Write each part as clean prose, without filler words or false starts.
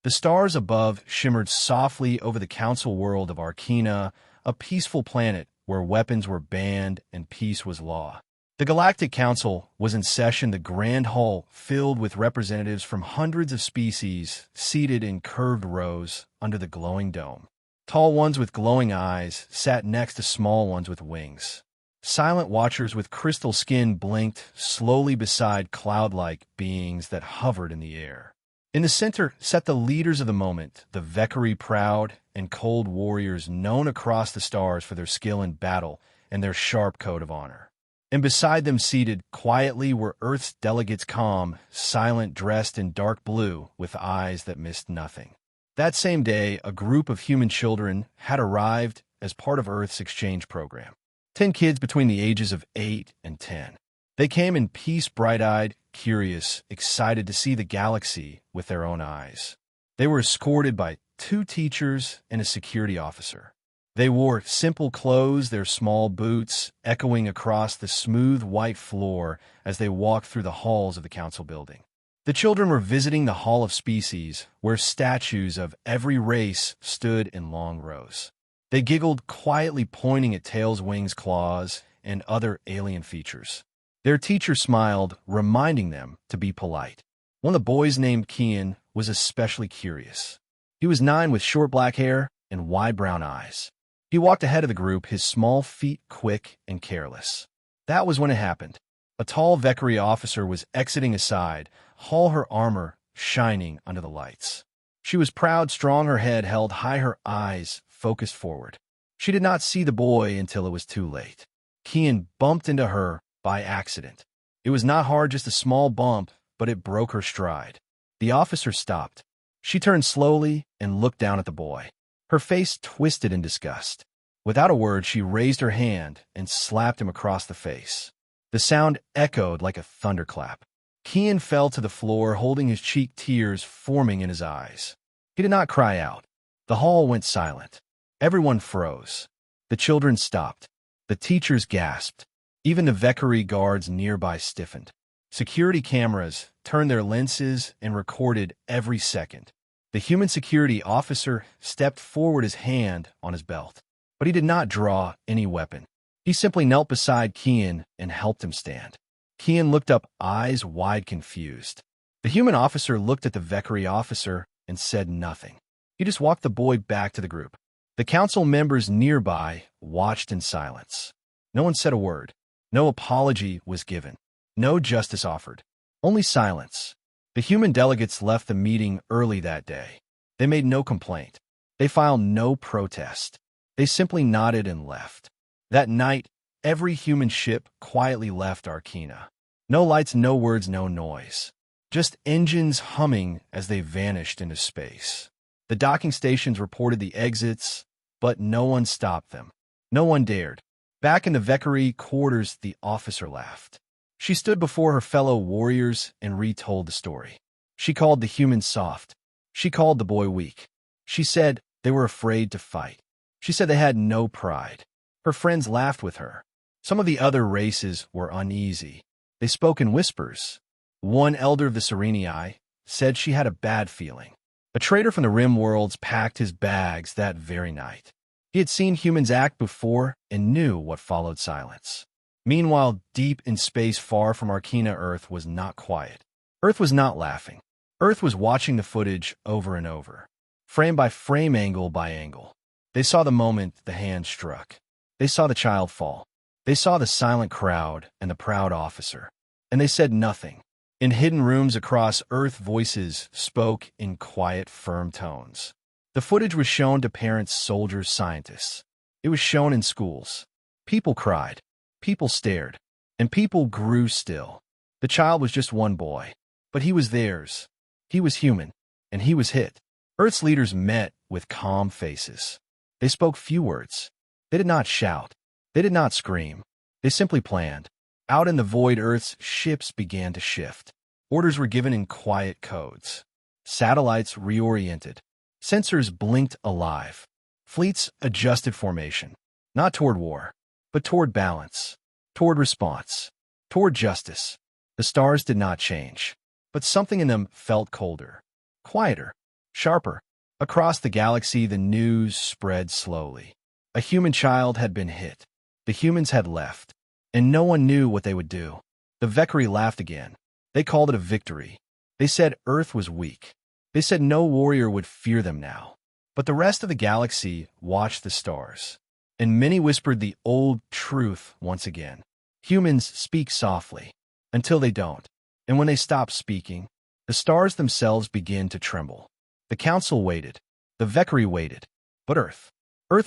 The stars above shimmered softly over the council world of Arcana, a peaceful planet where weapons were banned and peace was law. The Galactic Council was in session, the grand hall filled with representatives from hundreds of species seated in curved rows under the glowing dome. Tall ones with glowing eyes sat next to small ones with wings. Silent watchers with crystal skin blinked slowly beside cloud-like beings that hovered in the air. In the center sat the leaders of the moment, the Valkyrie proud and cold warriors known across the stars for their skill in battle and their sharp code of honor. And beside them seated quietly were Earth's delegates, calm, silent, dressed in dark blue with eyes that missed nothing. That same day, a group of human children had arrived as part of Earth's exchange program. 10 kids between the ages of 8 and 10. They came in peace, bright-eyed, curious, excited to see the galaxy with their own eyes. They were escorted by 2 teachers and a security officer. They wore simple clothes, their small boots echoing across the smooth white floor as they walked through the halls of the council building. The children were visiting the Hall of Species, where statues of every race stood in long rows. They giggled quietly, pointing at tails, wings, claws, and other alien features. Their teacher smiled, reminding them to be polite. One of the boys, named Kian, was especially curious. He was 9 with short black hair and wide brown eyes. He walked ahead of the group, his small feet quick and careless. That was when it happened. A tall Valkyrie officer was exiting aside, all her armor shining under the lights. She was proud, strong, her head held high, her eyes focused forward. She did not see the boy until it was too late. Kian bumped into her by accident. It was not hard, just a small bump, but it broke her stride. The officer stopped. She turned slowly and looked down at the boy. Her face twisted in disgust. Without a word, she raised her hand and slapped him across the face. The sound echoed like a thunderclap. Kian fell to the floor, holding his cheek, tears forming in his eyes. He did not cry out. The hall went silent. Everyone froze. The children stopped. The teachers gasped. Even the Valkyrie guards nearby stiffened. Security cameras turned their lenses and recorded every second. The human security officer stepped forward, his hand on his belt. But he did not draw any weapon. He simply knelt beside Kian and helped him stand. Kian looked up, eyes wide, confused. The human officer looked at the Valkyrie officer and said nothing. He just walked the boy back to the group. The council members nearby watched in silence. No one said a word. No apology was given. No justice offered. Only silence. The human delegates left the meeting early that day. They made no complaint. They filed no protest. They simply nodded and left. That night, every human ship quietly left Arcana. No lights, no words, no noise. Just engines humming as they vanished into space. The docking stations reported the exits, but no one stopped them. No one dared. Back in the Valkyrie quarters, the officer laughed. She stood before her fellow warriors and retold the story. She called the humans soft. She called the boy weak. She said they were afraid to fight. She said they had no pride. Her friends laughed with her. Some of the other races were uneasy. They spoke in whispers. One elder of the Serenii said she had a bad feeling. A trader from the Rim Worlds packed his bags that very night. He had seen humans act before and knew what followed: silence. Meanwhile, deep in space far from Arcana, Earth was not quiet. Earth was not laughing. Earth was watching the footage over and over, frame by frame, angle by angle. They saw the moment the hand struck. They saw the child fall. They saw the silent crowd and the proud officer. And they said nothing. In hidden rooms across Earth, voices spoke in quiet, firm tones. The footage was shown to parents, soldiers, scientists. It was shown in schools. People cried. People stared. And people grew still. The child was just one boy. But he was theirs. He was human. And he was hit. Earth's leaders met with calm faces. They spoke few words. They did not shout. They did not scream. They simply planned. Out in the void, Earth's ships began to shift. Orders were given in quiet codes. Satellites reoriented. Sensors blinked alive. Fleets adjusted formation. Not toward war, but toward balance. Toward response. Toward justice. The stars did not change. But something in them felt colder. Quieter. sharper. Across the galaxy, the news spread slowly. A human child had been hit. The humans had left, and no one knew what they would do. The Vekari laughed again. They called it a victory. They said Earth was weak. They said no warrior would fear them now. But the rest of the galaxy watched the stars, and many whispered the old truth once again. Humans speak softly, until they don't. And when they stop speaking, the stars themselves begin to tremble. The council waited. The Vekari waited. But Earth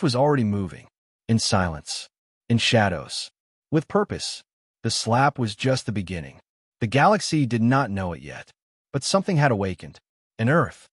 was already moving. In silence. In shadows. With purpose. The slap was just the beginning. The galaxy did not know it yet. But something had awakened. And Earth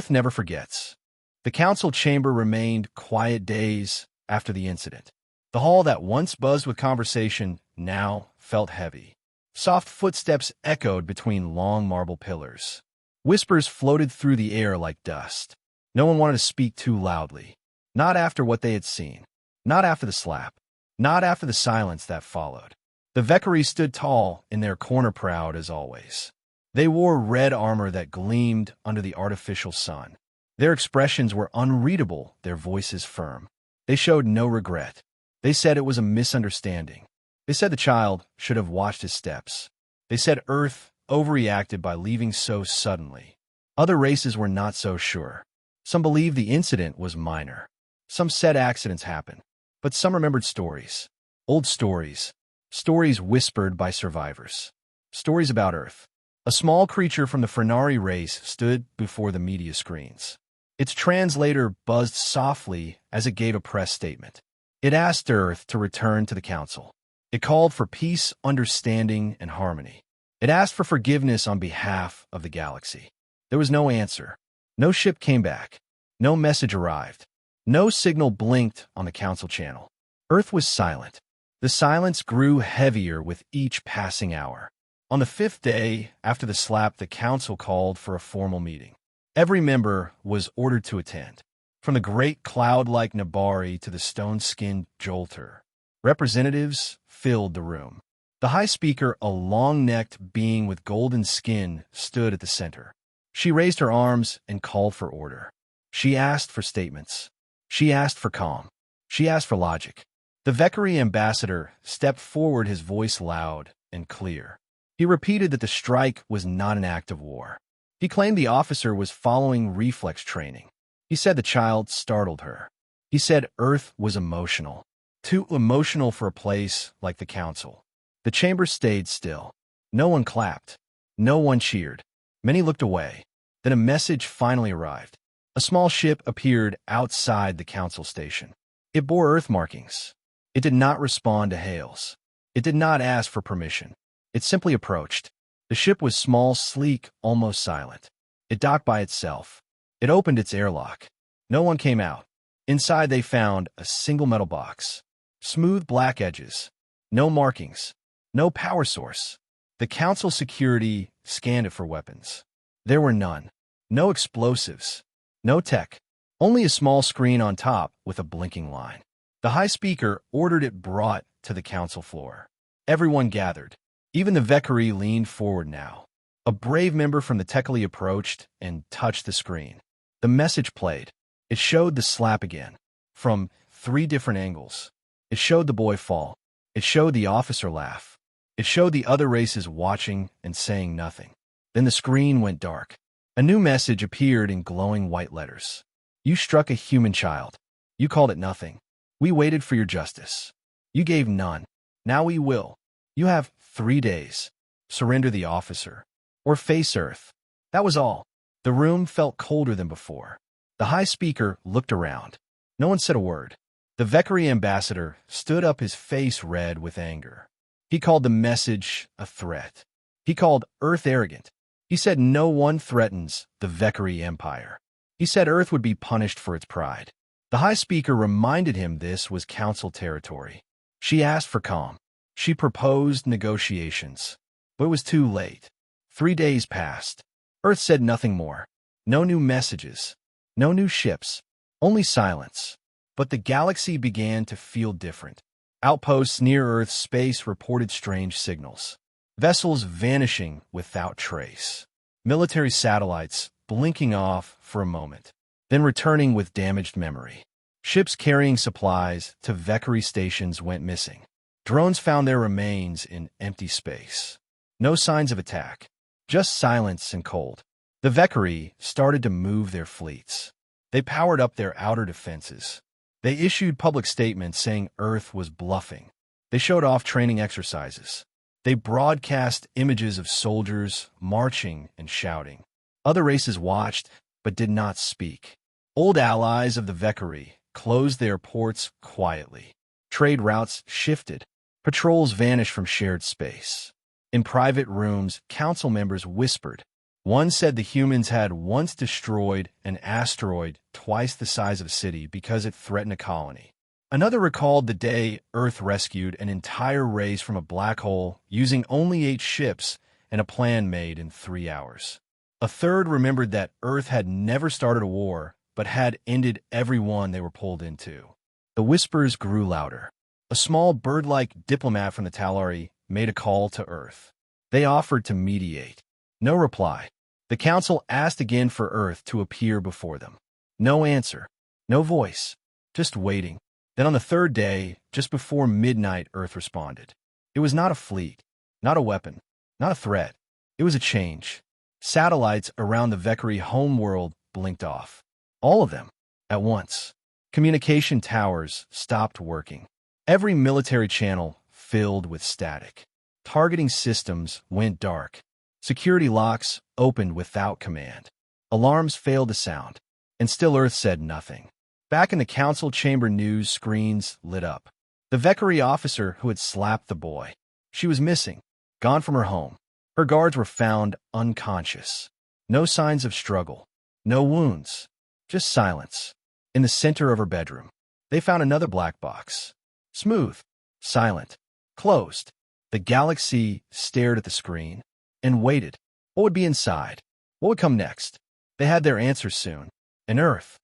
never forgets. The council chamber remained quiet days after the incident. The hall that once buzzed with conversation now felt heavy. Soft footsteps echoed between long marble pillars. Whispers floated through the air like dust. No one wanted to speak too loudly. Not after what they had seen. Not after the slap. Not after the silence that followed. The Vekari stood tall in their corner, proud as always. They wore red armor that gleamed under the artificial sun. Their expressions were unreadable, their voices firm. They showed no regret. They said it was a misunderstanding. They said the child should have watched his steps. They said Earth overreacted by leaving so suddenly. Other races were not so sure. Some believed the incident was minor. Some said accidents happen. But some remembered stories. Old stories. Stories whispered by survivors. Stories about Earth. A small creature from the Frenari race stood before the media screens. Its translator buzzed softly as it gave a press statement. It asked Earth to return to the council. It called for peace, understanding, and harmony. It asked for forgiveness on behalf of the galaxy. There was no answer. No ship came back. No message arrived. No signal blinked on the council channel. Earth was silent. The silence grew heavier with each passing hour. On the 5th day after the slap, the council called for a formal meeting. Every member was ordered to attend. From the great cloud-like Nabari to the stone-skinned Jolter, representatives filled the room. The High Speaker, a long-necked being with golden skin, stood at the center. She raised her arms and called for order. She asked for statements. She asked for calm. She asked for logic. The Vekari ambassador stepped forward, his voice loud and clear. He repeated that the strike was not an act of war. He claimed the officer was following reflex training. He said the child startled her. He said Earth was emotional. Too emotional for a place like the council. The chamber stayed still. No one clapped. No one cheered. Many looked away. Then a message finally arrived. A small ship appeared outside the council station. It bore Earth markings. It did not respond to hails. It did not ask for permission. It simply approached. The ship was small, sleek, almost silent. It docked by itself. It opened its airlock. No one came out. Inside they found a single metal box. Smooth black edges. No markings. No power source. The council security scanned it for weapons. There were none. No explosives. No tech. Only a small screen on top with a blinking line. The High Speaker ordered it brought to the council floor. Everyone gathered. Even the Vekari leaned forward now. A brave member from the Tekali approached and touched the screen. The message played. It showed the slap again. From 3 different angles. It showed the boy fall. It showed the officer laugh. It showed the other races watching and saying nothing. Then the screen went dark. A new message appeared in glowing white letters. You struck a human child. You called it nothing. We waited for your justice. You gave none. Now we will. You have 3 days. Surrender the officer. Or face Earth. That was all. The room felt colder than before. The High Speaker looked around. No one said a word. The Vekari ambassador stood up, his face red with anger. He called the message a threat. He called Earth arrogant. He said no one threatens the Vekari Empire. He said Earth would be punished for its pride. The High Speaker reminded him this was council territory. She asked for calm. She proposed negotiations. But it was too late. 3 days passed. Earth said nothing more. No new messages. No new ships. Only silence. But the galaxy began to feel different. Outposts near Earth's space reported strange signals. Vessels vanishing without trace. Military satellites blinking off for a moment, then returning with damaged memory. Ships carrying supplies to Valkyrie stations went missing. Drones found their remains in empty space. No signs of attack, just silence and cold. The Valkyrie started to move their fleets. They powered up their outer defenses. They issued public statements saying Earth was bluffing. They showed off training exercises. They broadcast images of soldiers marching and shouting. Other races watched, but did not speak. Old allies of the Valkyrie closed their ports quietly. Trade routes shifted. Patrols vanished from shared space. In private rooms, council members whispered. One said the humans had once destroyed an asteroid twice the size of a city because it threatened a colony. Another recalled the day Earth rescued an entire race from a black hole using only 8 ships and a plan made in 3 hours. A third remembered that Earth had never started a war, but had ended every one they were pulled into. The whispers grew louder. A small bird-like diplomat from the Talari made a call to Earth. They offered to mediate. No reply. The council asked again for Earth to appear before them. No answer. No voice. Just waiting. Then on the third day, just before midnight, Earth responded. It was not a fleet, not a weapon, not a threat. It was a change. Satellites around the Valkyrie homeworld blinked off. All of them, at once. Communication towers stopped working. Every military channel filled with static. Targeting systems went dark. Security locks opened without command. Alarms failed to sound, and still Earth said nothing. Back in the council chamber, news screens lit up. The Valkyrie officer who had slapped the boy. She was missing, gone from her home. Her guards were found unconscious. No signs of struggle. No wounds. Just silence. In the center of her bedroom, they found another black box. Smooth. Silent. Closed. The galaxy stared at the screen and waited. What would be inside? What would come next? They had their answers soon. And Earth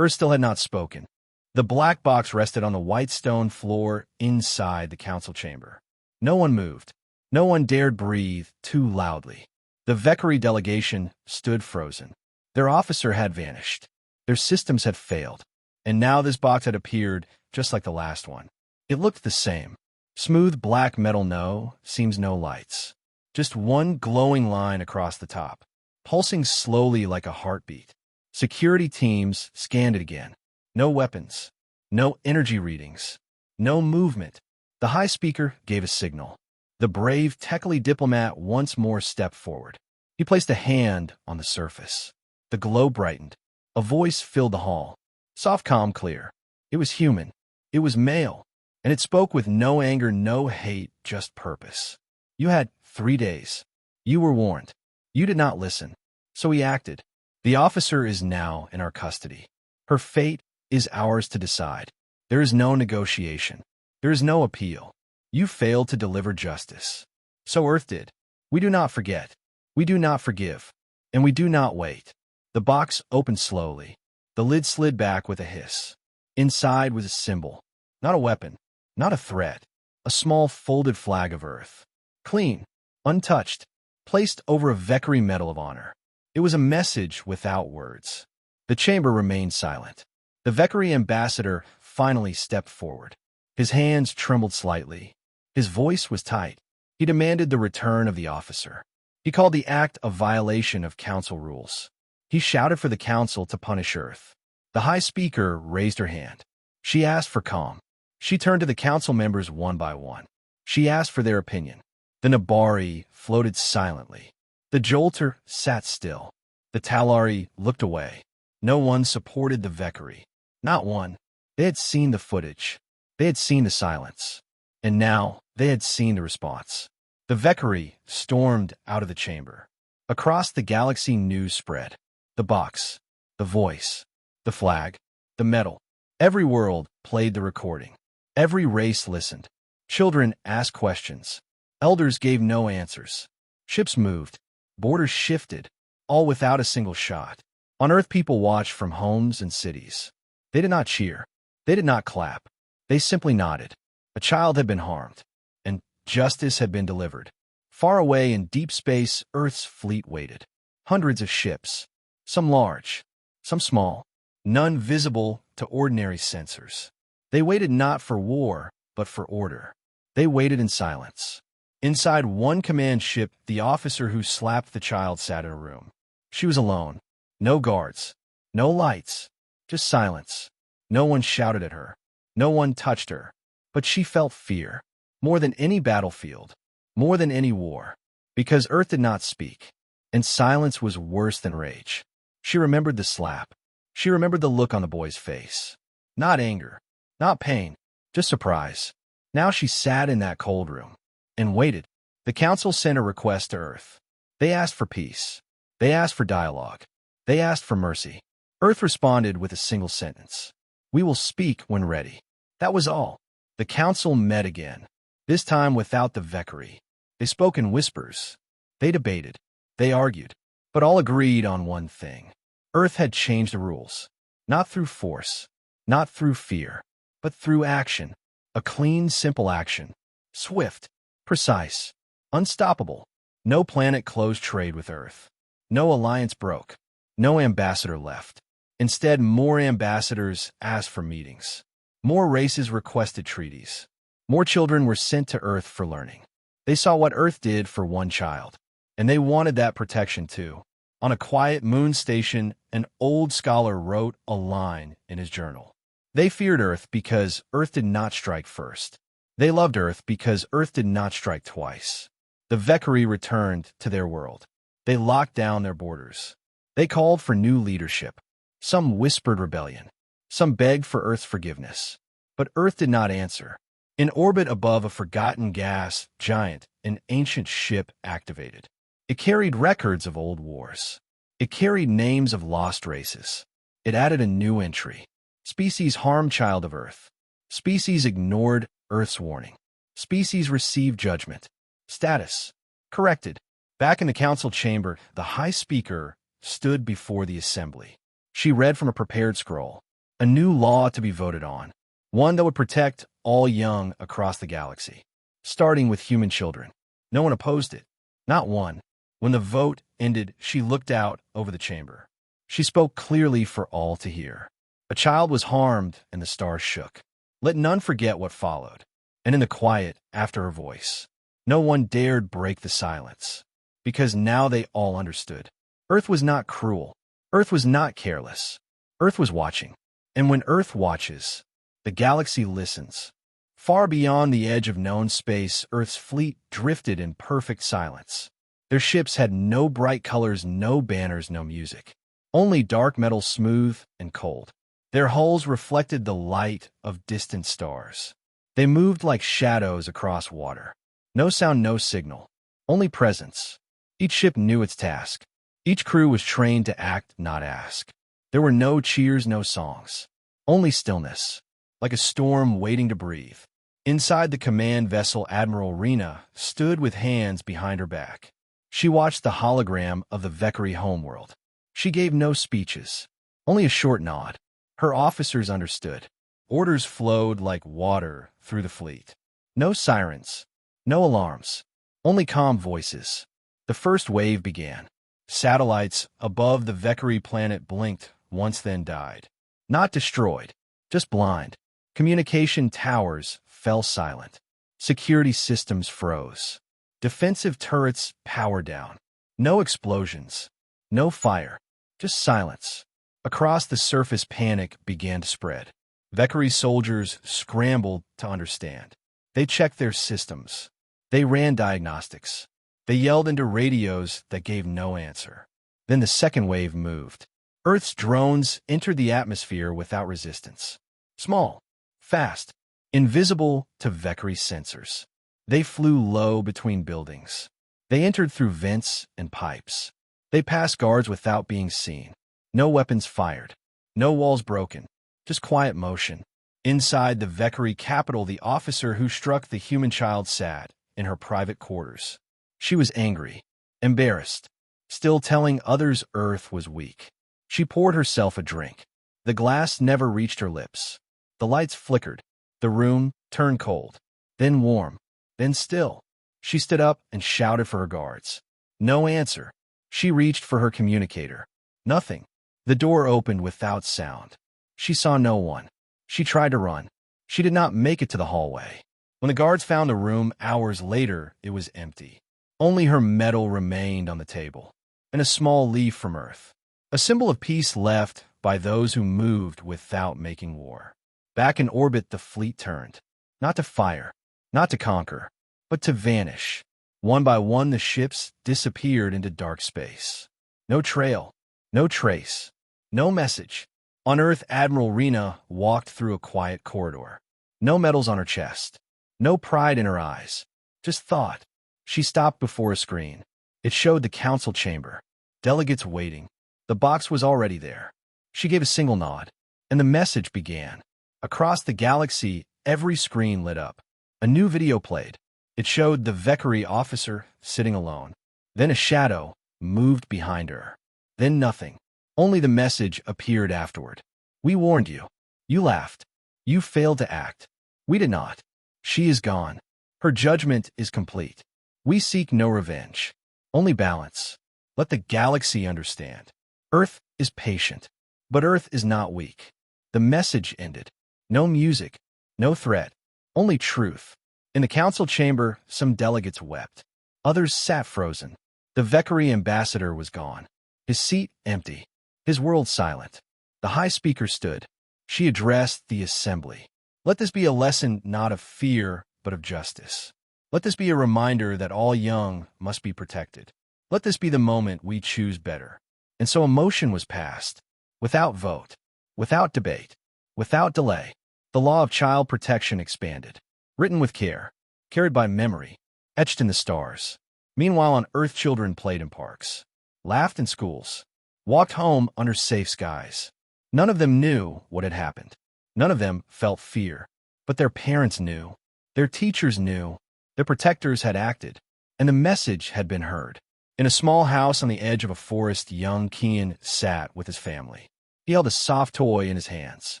still had not spoken. The black box rested on the white stone floor inside the council chamber. No one moved. No one dared breathe too loudly. The Valkyrie delegation stood frozen. Their officer had vanished. Their systems had failed. And now this box had appeared just like the last one. It looked the same. Smooth black metal, no lights. Just one glowing line across the top, pulsing slowly like a heartbeat. Security teams scanned it again. No weapons. No energy readings. No movement. The high speaker gave a signal. The brave Tekali diplomat once more stepped forward. He placed a hand on the surface. The glow brightened. A voice filled the hall. Soft, calm, clear. It was human. It was male. And it spoke with no anger, no hate, just purpose. You had 3 days. You were warned. You did not listen. So he acted. The officer is now in our custody. Her fate is ours to decide. There is no negotiation. There is no appeal. You failed to deliver justice. So Earth did. We do not forget. We do not forgive. And we do not wait. The box opened slowly. The lid slid back with a hiss. Inside was a symbol. Not a weapon. Not a threat. A small folded flag of Earth. Clean. Untouched. Placed over a Valkyrie Medal of Honor. It was a message without words. The chamber remained silent. The Valkyrie ambassador finally stepped forward. His hands trembled slightly. His voice was tight. He demanded the return of the officer. He called the act a violation of council rules. He shouted for the council to punish Earth. The high speaker raised her hand. She asked for calm. She turned to the council members one by one. She asked for their opinion. The Nabari floated silently. The Jolter sat still. The Talari looked away. No one supported the Valkyrie. Not one. They had seen the footage. They had seen the silence. And now they had seen the response. The Valkyrie stormed out of the chamber. Across the galaxy, news spread. The box. The voice. The flag. The medal. Every world played the recording. Every race listened. Children asked questions. Elders gave no answers. Ships moved. Borders shifted. All without a single shot. On Earth, people watched from homes and cities. They did not cheer. They did not clap. They simply nodded. A child had been harmed. And justice had been delivered. Far away in deep space, Earth's fleet waited. Hundreds of ships. Some large, some small, none visible to ordinary sensors. They waited not for war, but for order. They waited in silence. Inside one command ship, the officer who slapped the child sat in a room. She was alone. No guards. No lights. Just silence. No one shouted at her. No one touched her. But she felt fear. More than any battlefield. More than any war. Because Earth did not speak. And silence was worse than rage. She remembered the slap. She remembered the look on the boy's face. Not anger. Not pain. Just surprise. Now she sat in that cold room. And waited. The council sent a request to Earth. They asked for peace. They asked for dialogue. They asked for mercy. Earth responded with a single sentence. We will speak when ready. That was all. The council met again. This time without the Vekari. They spoke in whispers. They debated. They argued. But all agreed on one thing. Earth had changed the rules. Not through force. Not through fear. But through action. A clean, simple action. Swift. Precise. Unstoppable. No planet closed trade with Earth. No alliance broke. No ambassador left. Instead, more ambassadors asked for meetings. More races requested treaties. More children were sent to Earth for learning. They saw what Earth did for one child. And they wanted that protection too. On a quiet moon station, an old scholar wrote a line in his journal. They feared Earth because Earth did not strike first. They loved Earth because Earth did not strike twice. The Vekari returned to their world. They locked down their borders. They called for new leadership. Some whispered rebellion. Some begged for Earth's forgiveness. But Earth did not answer. In orbit above a forgotten gas giant, an ancient ship activated. It carried records of old wars. It carried names of lost races. It added a new entry. Species harmed child of Earth. Species ignored Earth's warning. Species received judgment. Status. Corrected. Back in the council chamber, the High Speaker stood before the assembly. She read from a prepared scroll. A new law to be voted on. One that would protect all young across the galaxy. Starting with human children. No one opposed it. Not one. When the vote ended, she looked out over the chamber. She spoke clearly for all to hear. A child was harmed, and the stars shook. Let none forget what followed. And in the quiet, after her voice, no one dared break the silence. Because now they all understood. Earth was not cruel. Earth was not careless. Earth was watching. And when Earth watches, the galaxy listens. Far beyond the edge of known space, Earth's fleet drifted in perfect silence. Their ships had no bright colors, no banners, no music. Only dark metal, smooth and cold. Their hulls reflected the light of distant stars. They moved like shadows across water. No sound, no signal. Only presence. Each ship knew its task. Each crew was trained to act, not ask. There were no cheers, no songs. Only stillness. Like a storm waiting to breathe. Inside the command vessel, Admiral Rena stood with hands behind her back. She watched the hologram of the Vekari homeworld. She gave no speeches. Only a short nod. Her officers understood. Orders flowed like water through the fleet. No sirens. No alarms. Only calm voices. The first wave began. Satellites above the Vekari planet blinked, once then died. Not destroyed, just blind. Communication towers fell silent. Security systems froze. Defensive turrets power down. No explosions. No fire. Just silence. Across the surface, panic began to spread. Vekari soldiers scrambled to understand. They checked their systems. They ran diagnostics. They yelled into radios that gave no answer. Then the second wave moved. Earth's drones entered the atmosphere without resistance. Small, fast, invisible to Vekari sensors. They flew low between buildings. They entered through vents and pipes. They passed guards without being seen. No weapons fired. No walls broken. Just quiet motion. Inside the Vekari capital, the officer who struck the human child sat in her private quarters. She was angry, embarrassed, still telling others Earth was weak. She poured herself a drink. The glass never reached her lips. The lights flickered. The room turned cold, then warm, then still. She stood up and shouted for her guards. No answer. She reached for her communicator. Nothing. The door opened without sound. She saw no one. She tried to run. She did not make it to the hallway. When the guards found the room hours later, it was empty. Only her medal remained on the table, and a small leaf from Earth, a symbol of peace left by those who moved without making war. Back in orbit, the fleet turned, not to fire, not to conquer, but to vanish. One by one, the ships disappeared into dark space. No trail, no trace, no message. On Earth, Admiral Rena walked through a quiet corridor. No medals on her chest, no pride in her eyes, just thought. She stopped before a screen. It showed the council chamber, delegates waiting. The box was already there. She gave a single nod, and the message began. Across the galaxy, every screen lit up. A new video played. It showed the Valkyrie officer sitting alone. Then a shadow moved behind her. Then nothing. Only the message appeared afterward. We warned you. You laughed. You failed to act. We did not. She is gone. Her judgment is complete. We seek no revenge, only balance. Let the galaxy understand. Earth is patient, but Earth is not weak. The message ended. No music, no threat, only truth. In the council chamber, some delegates wept. Others sat frozen. The Valkyrie ambassador was gone. His seat empty. His world silent. The high speaker stood. She addressed the assembly. Let this be a lesson not of fear, but of justice. Let this be a reminder that all young must be protected. Let this be the moment we choose better. And so a motion was passed, without vote, without debate, without delay. The law of child protection expanded, written with care, carried by memory, etched in the stars. Meanwhile, on Earth, children played in parks, laughed in schools, walked home under safe skies. None of them knew what had happened. None of them felt fear, but their parents knew. Their teachers knew. Their protectors had acted, and the message had been heard. In a small house on the edge of a forest, young Kian sat with his family. He held a soft toy in his hands.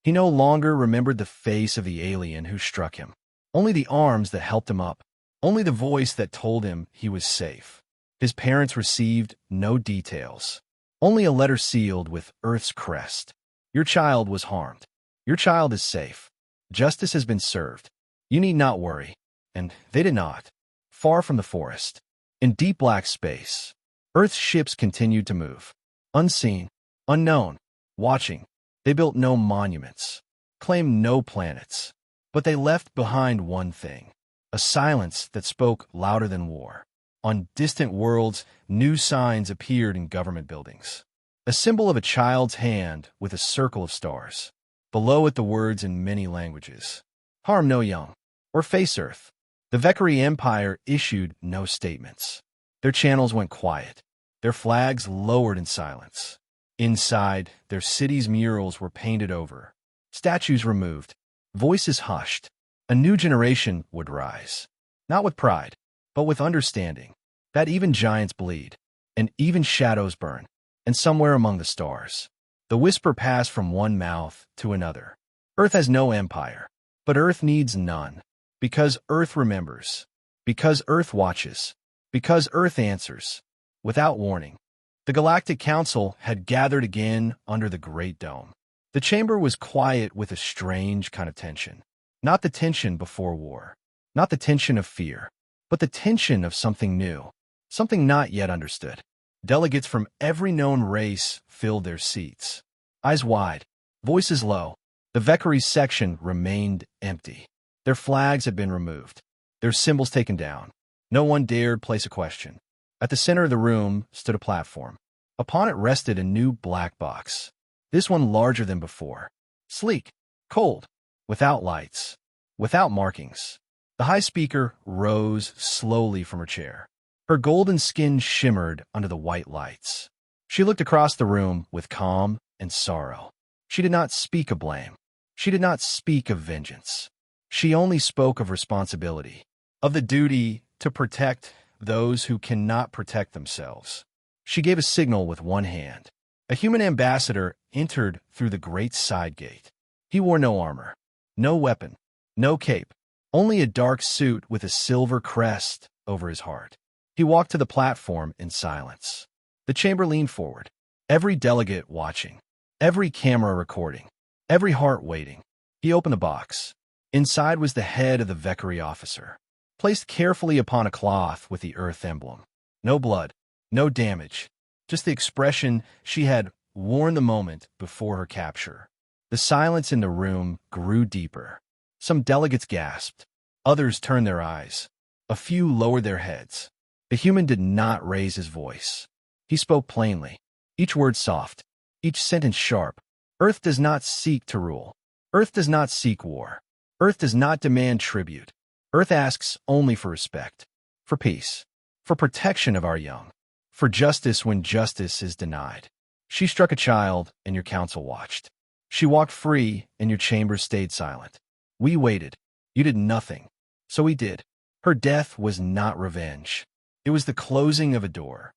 He no longer remembered the face of the alien who struck him, only the arms that helped him up, only the voice that told him he was safe. His parents received no details, only a letter sealed with Earth's crest. Your child was harmed. Your child is safe. Justice has been served. You need not worry. And they did not. Far from the forest, in deep black space, Earth's ships continued to move. Unseen, unknown, watching. They built no monuments, claimed no planets, but they left behind one thing, a silence that spoke louder than war. On distant worlds, new signs appeared in government buildings. A symbol of a child's hand with a circle of stars. Below it, the words in many languages. Harm no young, or face Earth. The Valkyrie Empire issued no statements. Their channels went quiet, their flags lowered in silence. Inside, their city's murals were painted over, statues removed, voices hushed. A new generation would rise, not with pride, but with understanding, that even giants bleed, and even shadows burn, and somewhere among the stars, the whisper passed from one mouth to another. Earth has no empire, but Earth needs none. Because Earth remembers, because Earth watches, because Earth answers. Without warning, the Galactic Council had gathered again under the Great Dome. The chamber was quiet with a strange kind of tension. Not the tension before war, not the tension of fear, but the tension of something new, something not yet understood. Delegates from every known race filled their seats. Eyes wide, voices low, the Valkyrie section remained empty. Their flags had been removed, their symbols taken down. No one dared place a question. At the center of the room stood a platform. Upon it rested a new black box, this one larger than before. Sleek, cold, without lights, without markings. The high speaker rose slowly from her chair. Her golden skin shimmered under the white lights. She looked across the room with calm and sorrow. She did not speak of blame. She did not speak of vengeance. She only spoke of responsibility, of the duty to protect those who cannot protect themselves. She gave a signal with one hand. A human ambassador entered through the great side gate. He wore no armor, no weapon, no cape, only a dark suit with a silver crest over his heart. He walked to the platform in silence. The chamber leaned forward. Every delegate watching, every camera recording, every heart waiting. He opened the box. Inside was the head of the Vekari officer, placed carefully upon a cloth with the Earth emblem. No blood, no damage, just the expression she had worn the moment before her capture. The silence in the room grew deeper. Some delegates gasped. Others turned their eyes. A few lowered their heads. The human did not raise his voice. He spoke plainly, each word soft, each sentence sharp. Earth does not seek to rule. Earth does not seek war. Earth does not demand tribute. Earth asks only for respect, for peace, for protection of our young, for justice when justice is denied. She struck a child, and your council watched. She walked free, and your chambers stayed silent. We waited. You did nothing. So we did. Her death was not revenge. It was the closing of a door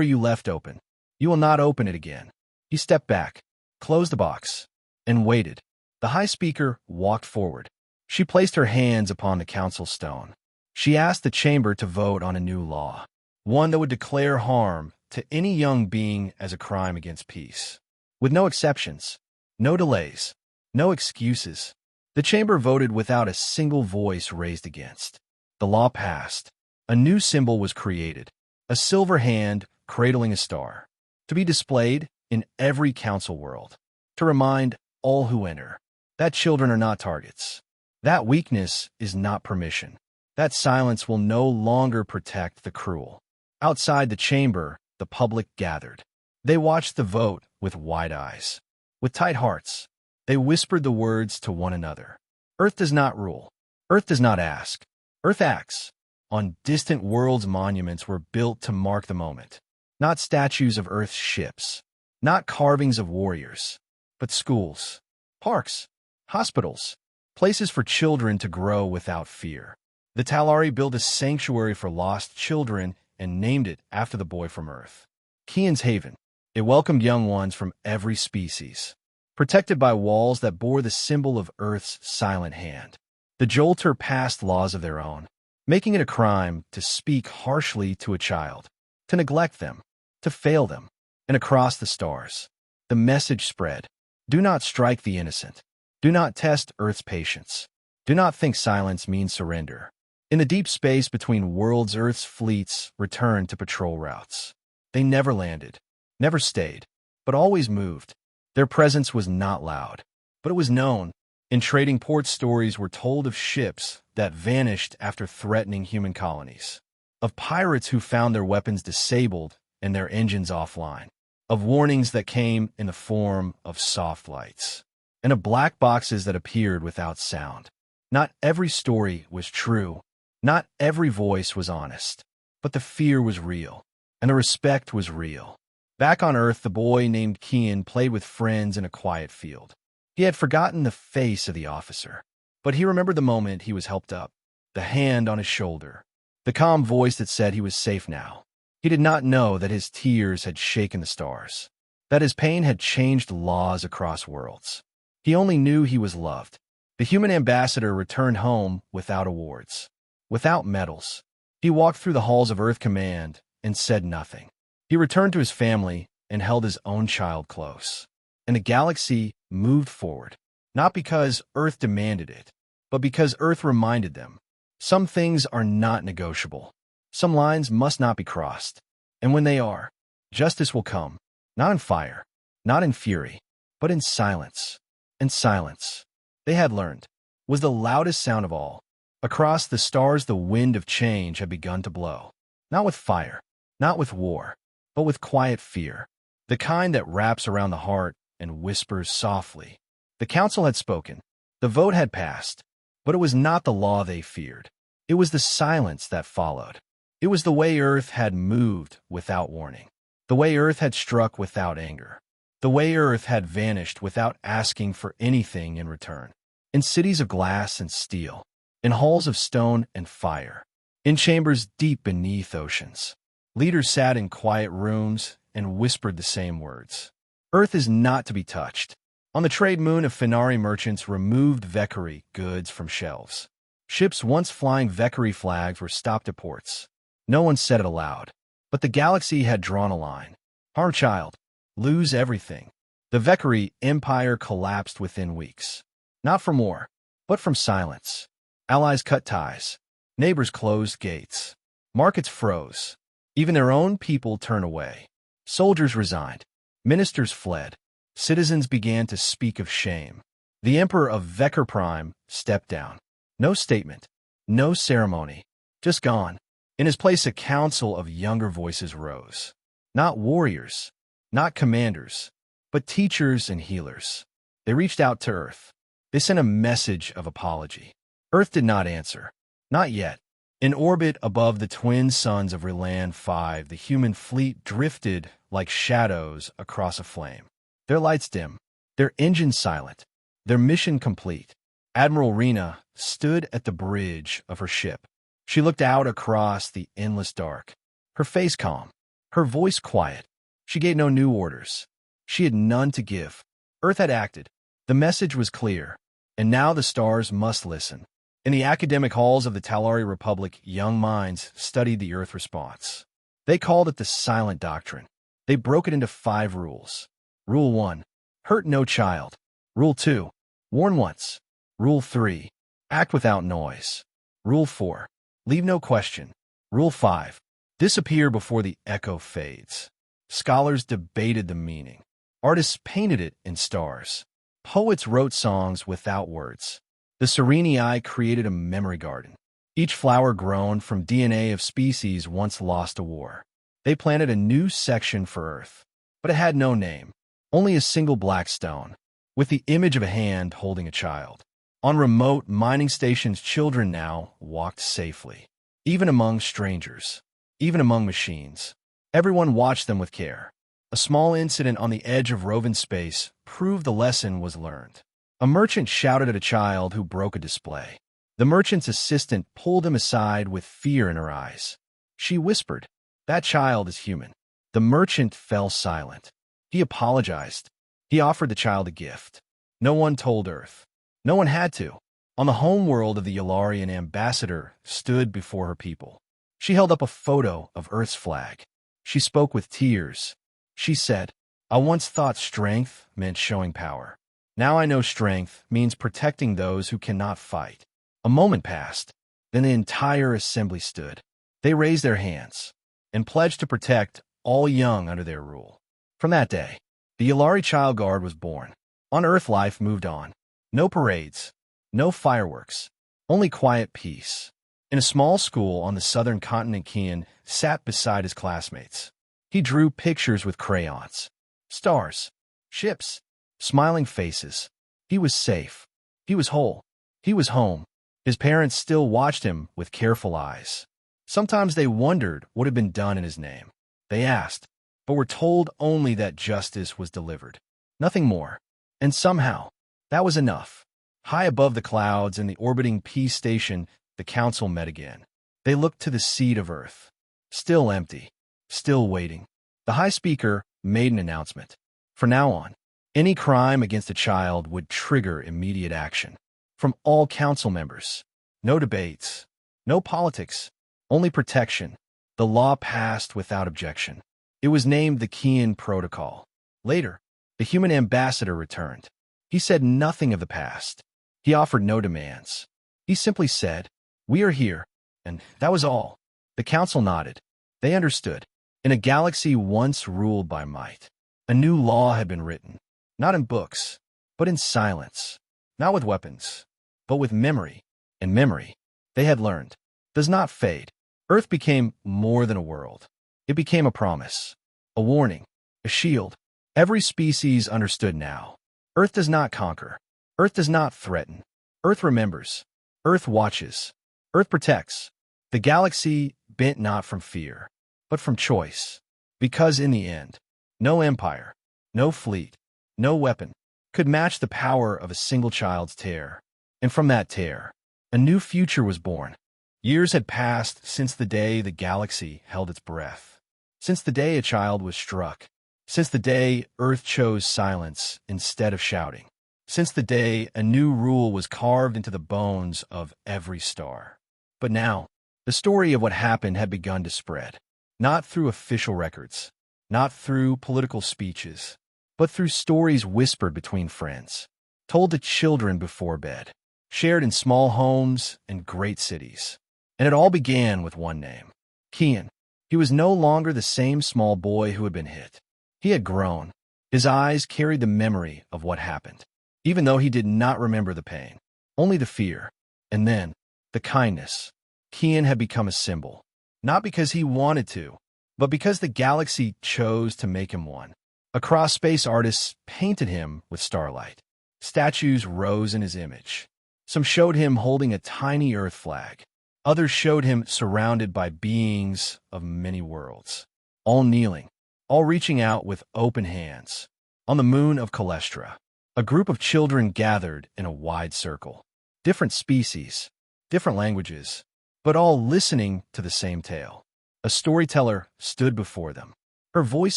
you left open. You will not open it again. He stepped back, closed the box, and waited. The High Speaker walked forward. She placed her hands upon the council stone. She asked the chamber to vote on a new law, one that would declare harm to any young being as a crime against peace. With no exceptions, no delays, no excuses. The chamber voted without a single voice raised against. The law passed. A new symbol was created, a silver hand cradling a star, to be displayed in every council world, to remind all who enter that children are not targets. That weakness is not permission. That silence will no longer protect the cruel. Outside the chamber, the public gathered. They watched the vote with wide eyes. With tight hearts, they whispered the words to one another. Earth does not rule. Earth does not ask. Earth acts. On distant worlds, monuments were built to mark the moment. Not statues of Earth's ships. Not carvings of warriors. But schools, parks, hospitals, places for children to grow without fear. The Talari built a sanctuary for lost children and named it after the boy from Earth. Kian's Haven. It welcomed young ones from every species, protected by walls that bore the symbol of Earth's silent hand. The Jolter passed laws of their own, making it a crime to speak harshly to a child, to neglect them, to fail them. And across the stars, the message spread. Do not strike the innocent. Do not test Earth's patience. Do not think silence means surrender. In the deep space between worlds, Earth's fleets returned to patrol routes. They never landed, never stayed, but always moved. Their presence was not loud, but it was known. In trading ports, stories were told of ships that vanished after threatening human colonies, of pirates who found their weapons disabled and their engines offline, of warnings that came in the form of soft lights, and of black boxes that appeared without sound. Not every story was true. Not every voice was honest. But the fear was real, and the respect was real. Back on Earth, the boy named Kian played with friends in a quiet field. He had forgotten the face of the officer, but he remembered the moment he was helped up, the hand on his shoulder, the calm voice that said he was safe now. He did not know that his tears had shaken the stars, that his pain had changed laws across worlds. He only knew he was loved. The human ambassador returned home without awards, without medals. He walked through the halls of Earth Command and said nothing. He returned to his family and held his own child close. And the galaxy moved forward, not because Earth demanded it, but because Earth reminded them. Some things are not negotiable. Some lines must not be crossed. And when they are, justice will come, not in fire, not in fury, but in silence. And silence, they had learned, was the loudest sound of all. Across the stars, the wind of change had begun to blow. Not with fire, not with war, but with quiet fear, the kind that wraps around the heart and whispers softly. The council had spoken. The vote had passed. But it was not the law they feared. It was the silence that followed. It was the way Earth had moved without warning, the way Earth had struck without anger, the way Earth had vanished without asking for anything in return. In cities of glass and steel, in halls of stone and fire, in chambers deep beneath oceans, leaders sat in quiet rooms and whispered the same words. Earth is not to be touched. On the trade moon of Finari, merchants removed Vekari goods from shelves. Ships once flying Vekari flags were stopped at ports. No one said it aloud, but the galaxy had drawn a line. Harm child, lose everything. The Vekari Empire collapsed within weeks. Not from war, but from silence. Allies cut ties. Neighbors closed gates. Markets froze. Even their own people turned away. Soldiers resigned. Ministers fled. Citizens began to speak of shame. The Emperor of Vekar Prime stepped down. No statement. No ceremony. Just gone. In his place, a council of younger voices rose. Not warriors. Not commanders. But teachers and healers. They reached out to Earth. They sent a message of apology. Earth did not answer. Not yet. In orbit above the twin suns of Reland 5, the human fleet drifted like shadows across a flame. Their lights dim. Their engines silent. Their mission complete. Admiral Rena stood at the bridge of her ship. She looked out across the endless dark. Her face calm. Her voice quiet. She gave no new orders. She had none to give. Earth had acted. The message was clear. And now the stars must listen. In the academic halls of the Talari Republic, young minds studied the Earth response. They called it the Silent Doctrine. They broke it into 5 rules. Rule 1. Hurt no child. Rule 2. Warn once. Rule 3. Act without noise. Rule 4. Leave no question. Rule 5. Disappear before the echo fades. Scholars debated the meaning. Artists painted it in stars. Poets wrote songs without words. The Serenii created a memory garden. Each flower grown from DNA of species once lost a war. They planted a new section for Earth. But it had no name. Only a single black stone, with the image of a hand holding a child. On remote mining stations, children now walked safely. Even among strangers. Even among machines. Everyone watched them with care. A small incident on the edge of Rovan space proved the lesson was learned. A merchant shouted at a child who broke a display. The merchant's assistant pulled him aside with fear in her eyes. She whispered, "That child is human." The merchant fell silent. He apologized. He offered the child a gift. No one told Earth. No one had to. On the home world of the Yalari, an ambassador stood before her people. She held up a photo of Earth's flag. She spoke with tears. She said, "I once thought strength meant showing power. Now I know strength means protecting those who cannot fight." A moment passed. Then the entire assembly stood. They raised their hands and pledged to protect all young under their rule. From that day, the Yalari Child Guard was born. On Earth, life moved on. No parades, no fireworks, only quiet peace. In a small school on the southern continent, Kian sat beside his classmates. He drew pictures with crayons. Stars, ships, smiling faces. He was safe. He was whole. He was home. His parents still watched him with careful eyes. Sometimes they wondered what had been done in his name. They asked, but were told only that justice was delivered. Nothing more. And somehow, that was enough. High above the clouds in the orbiting peace station, the council met again. They looked to the seat of Earth. Still empty. Still waiting. The High Speaker made an announcement. From now on, any crime against a child would trigger immediate action. From all council members. No debates. No politics. Only protection. The law passed without objection. It was named the Kian Protocol. Later, the human ambassador returned. He said nothing of the past. He offered no demands. He simply said, "We are here," and that was all. The council nodded. They understood. In a galaxy once ruled by might, a new law had been written, not in books, but in silence, not with weapons, but with memory. And memory, they had learned, does not fade. Earth became more than a world. It became a promise, a warning, a shield. Every species understood now. Earth does not conquer. Earth does not threaten. Earth remembers. Earth watches. Earth protects. The galaxy bent not from fear, but from choice. Because in the end, no empire, no fleet, no weapon could match the power of a single child's tear. And from that tear, a new future was born. Years had passed since the day the galaxy held its breath. Since the day a child was struck. Since the day Earth chose silence instead of shouting. Since the day a new rule was carved into the bones of every star. But now, the story of what happened had begun to spread. Not through official records, not through political speeches, but through stories whispered between friends, told to children before bed, shared in small homes and great cities. And it all began with one name, Kian. He was no longer the same small boy who had been hit. He had grown. His eyes carried the memory of what happened, even though he did not remember the pain, only the fear. And then, the kindness. Kian had become a symbol, not because he wanted to, but because the galaxy chose to make him one. Across space, artists painted him with starlight. Statues rose in his image. Some showed him holding a tiny Earth flag. Others showed him surrounded by beings of many worlds, all kneeling, all reaching out with open hands. On the moon of Calestra, a group of children gathered in a wide circle. Different species, different languages, but all listening to the same tale. A storyteller stood before them, her voice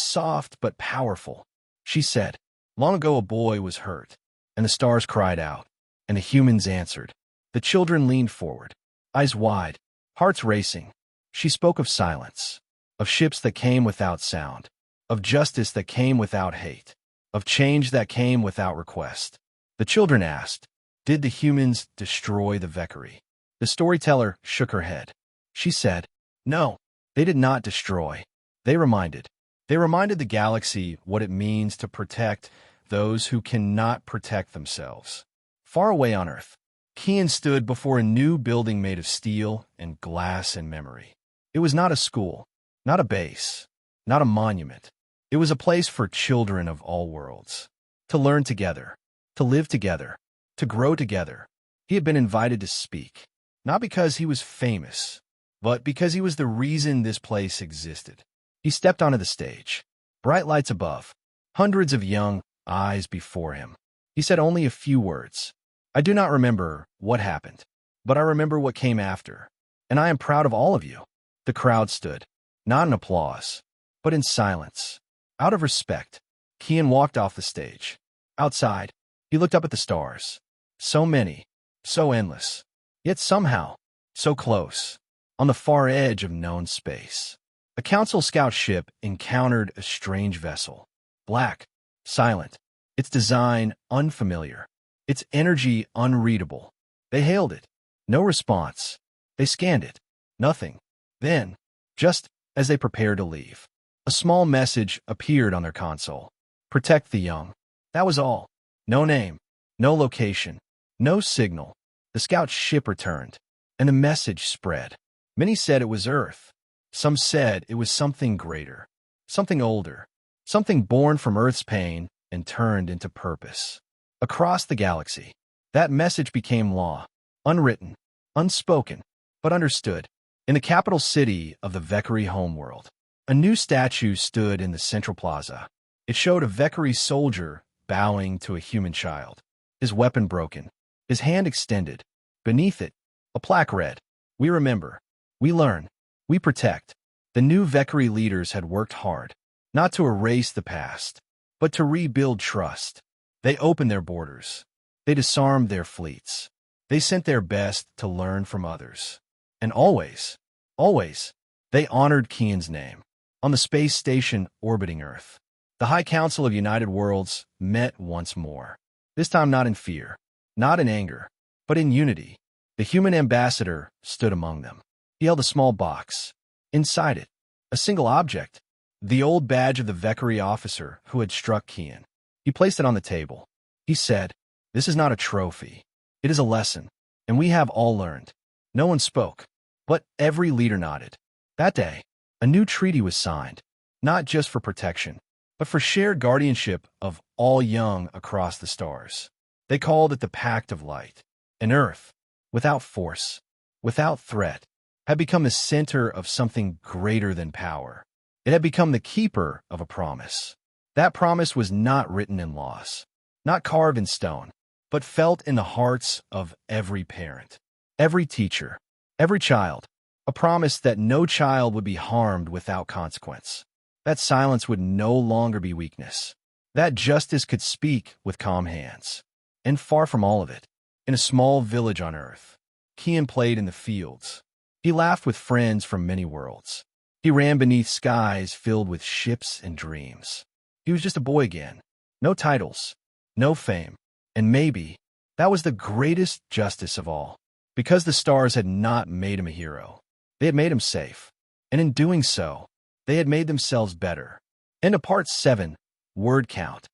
soft but powerful. She said, "Long ago a boy was hurt, and the stars cried out, and the humans answered." The children leaned forward, eyes wide, hearts racing. She spoke of silence, of ships that came without sound, of justice that came without hate, of change that came without request. The children asked, "Did the humans destroy the Valkyrie?" The storyteller shook her head. She said, "No, they did not destroy. They reminded. They reminded the galaxy what it means to protect those who cannot protect themselves." Far away on Earth, Kian stood before a new building made of steel and glass and memory. It was not a school, not a base, not a monument. It was a place for children of all worlds, to learn together, to live together, to grow together. He had been invited to speak, not because he was famous, but because he was the reason this place existed. He stepped onto the stage, bright lights above, hundreds of young eyes before him. He said only a few words. "I do not remember what happened, but I remember what came after, and I am proud of all of you." The crowd stood, not in applause, but in silence. Out of respect, Kian walked off the stage. Outside, he looked up at the stars. So many, so endless, yet somehow so close, on the far edge of known space. A council scout ship encountered a strange vessel, black, silent, its design unfamiliar, its energy unreadable. They hailed it. No response. They scanned it. Nothing. Then, just as they prepared to leave, a small message appeared on their console. "Protect the young." That was all. No name, no location, no signal. The scout ship returned, and the message spread. Many said it was Earth. Some said it was something greater, something older, something born from Earth's pain and turned into purpose. Across the galaxy, that message became law, unwritten, unspoken, but understood. In the capital city of the Valkyrie homeworld, a new statue stood in the central plaza. It showed a Valkyrie soldier bowing to a human child, his weapon broken, his hand extended. Beneath it, a plaque read, "We remember, we learn, we protect." The new Valkyrie leaders had worked hard, not to erase the past, but to rebuild trust. They opened their borders. They disarmed their fleets. They sent their best to learn from others. And always, always, they honored Kian's name. On the space station orbiting Earth, the High Council of United Worlds met once more. This time not in fear, not in anger, but in unity. The human ambassador stood among them. He held a small box. Inside it, a single object, the old badge of the Valkyrie officer who had struck Kian. He placed it on the table. He said, "This is not a trophy. It is a lesson, and we have all learned." No one spoke, but every leader nodded. That day, a new treaty was signed, not just for protection, but for shared guardianship of all young across the stars. They called it the Pact of Light. And Earth, without force, without threat, had become the center of something greater than power. It had become the keeper of a promise. That promise was not written in laws, not carved in stone, but felt in the hearts of every parent, every teacher, every child. A promise that no child would be harmed without consequence. That silence would no longer be weakness. That justice could speak with calm hands. And far from all of it, in a small village on Earth, Kian played in the fields. He laughed with friends from many worlds. He ran beneath skies filled with ships and dreams. He was just a boy again. No titles, no fame, and maybe that was the greatest justice of all. Because the stars had not made him a hero, they had made him safe. And in doing so, they had made themselves better. End of part 7, Word Count.